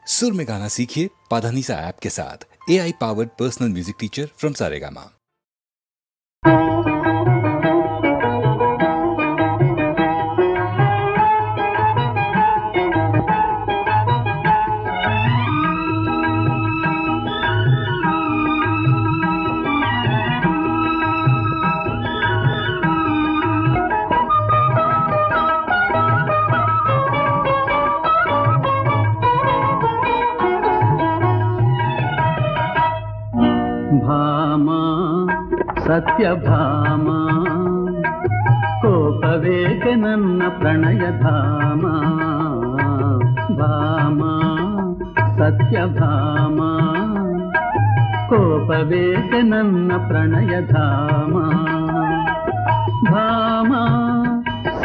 सुर में गाना सीखिए पाधानीसा ऐप के साथ। AI powered personal music teacher from Saregama. Bhama Satyabhama ಕೋಪವೇಕೆ ನನ್ನ ಪ್ರಣಯಧಾಮ ಭಾಮಾ ಸತ್ಯಭಾಮಾ ಕೋಪವೇಕೆ ನನ್ನ ಪ್ರಣಯಧಾಮ ಭಾಮಾ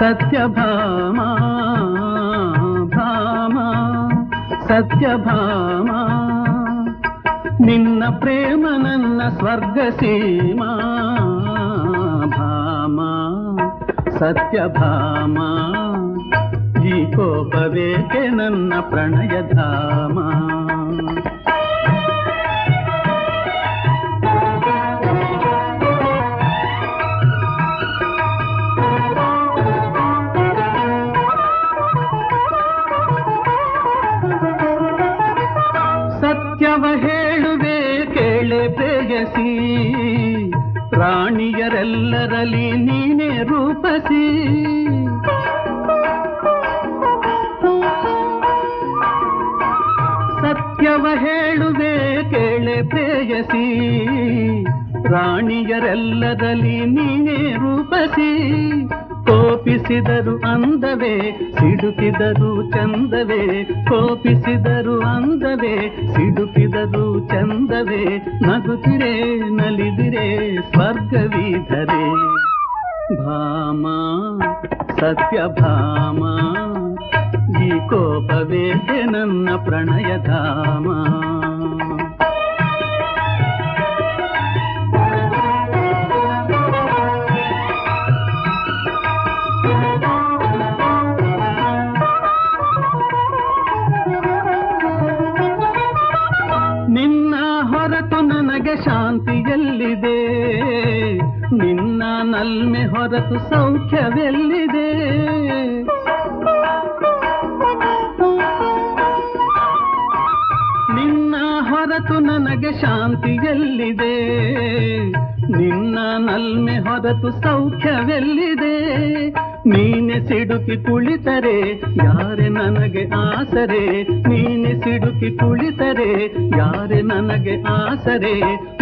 ಸತ್ಯಭಾಮಾ ಭಾಮಾ ಸತ್ಯಭಾಮಾ ನಿನ್ನ ಪ್ರೇಮ ನನ್ನ ಸ್ವರ್ಗ ಸೀಮಾ ಭಾಮಾ ಸತ್ಯಭಾಮಾ ಈ ಕೋಪವೇಕೆ ನನ್ನ ಪ್ರಣಯಧಾಮ ಸತ್ಯವ ಹೇಳುವೆ ಕೇಳೆ ಪ್ರೇಯಸಿ ಪ್ರಾಣಿಯರೆಲ್ಲರಲ್ಲಿ ನೀನೇ ರೂಪಸಿ ಸತ್ಯವ ಹೇಳುವೆ ಕೇಳೆ ಪ್ರೇಯಸಿ ಪ್ರಾಣಿಯರೆಲ್ಲರಲ್ಲಿ ನೀನೇ ರೂಪಸಿ ಕೋಪಿಸಿದರು ಅಂದವೇ ಸಿಡುಕಿದರು ಚಂದವೇ ಕೋಪಿಸಿದರು ಅಂದವೇ ಸಿಡುಕಿದರು ಚಂದವೇ ನಗುತ್ತಿರೆ ನಲಿದಿರೆ ಸ್ವರ್ಗವಿಧರೆ ಭಾಮಾ ಸತ್ಯಭಾಮಾ ಈ ಕೋಪವೇಕೆ ನನ್ನ ಪ್ರಣಯಧಾಮ ನಿನ್ನ ಹೊರತು ನನಗೆ ಶಾಂತಿಯಲ್ಲಿದೆ ನಿನ್ನ ನಲ್ಮೆ ಹೊರತು ಸೌಖ್ಯವೆಲ್ಲಿದೆ ನಿನ್ನ ಹೊರತು ನನಗೆ ಶಾಂತಿಯಲ್ಲಿದೆ ನಿನ್ನ ನಲ್ಮೆ ಹೊರತು ಸೌಖ್ಯವೆಲ್ಲಿದೆ ನೀನೆ ಸಿಡುಕಿ ಕುಳಿತರೆ ಯಾರೆ ನನಗೆ ಆಸರೆ ನೀನೆ ಸಿಡುಕಿ ಕುಳಿತರೆ ಯಾರೆ ನನಗೆ ಆಸರೆ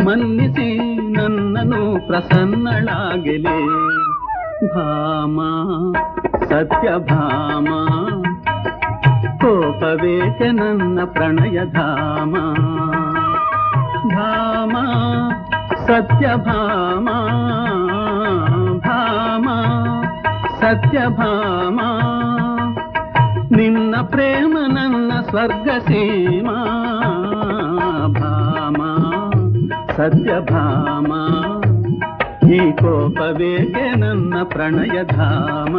ಮನ್ನಿಸಿ ನನ್ನನ್ನು ಪ್ರಸನ್ನಳಾಗಲೇ ಭಾಮಾ ಸತ್ಯಭಾಮಾ ಕೋಪವೇಕೆ ನನ್ನ ಪ್ರಣಯಧಾಮ ಭಾಮಾ ಸತ್ಯಭಾಮಾ ಭಾಮಾ ಸತ್ಯಭಾಮಾ ನಿನ್ನ ಪ್ರೇಮ ನನ್ನ ಸ್ವರ್ಗ ಸೀಮಾ ಭಾಮಾ ಸತ್ಯಭಾಮಾ ಈ ಕೋಪವೇಕೆ ನನ್ನ ಪ್ರಣಯಧಾಮ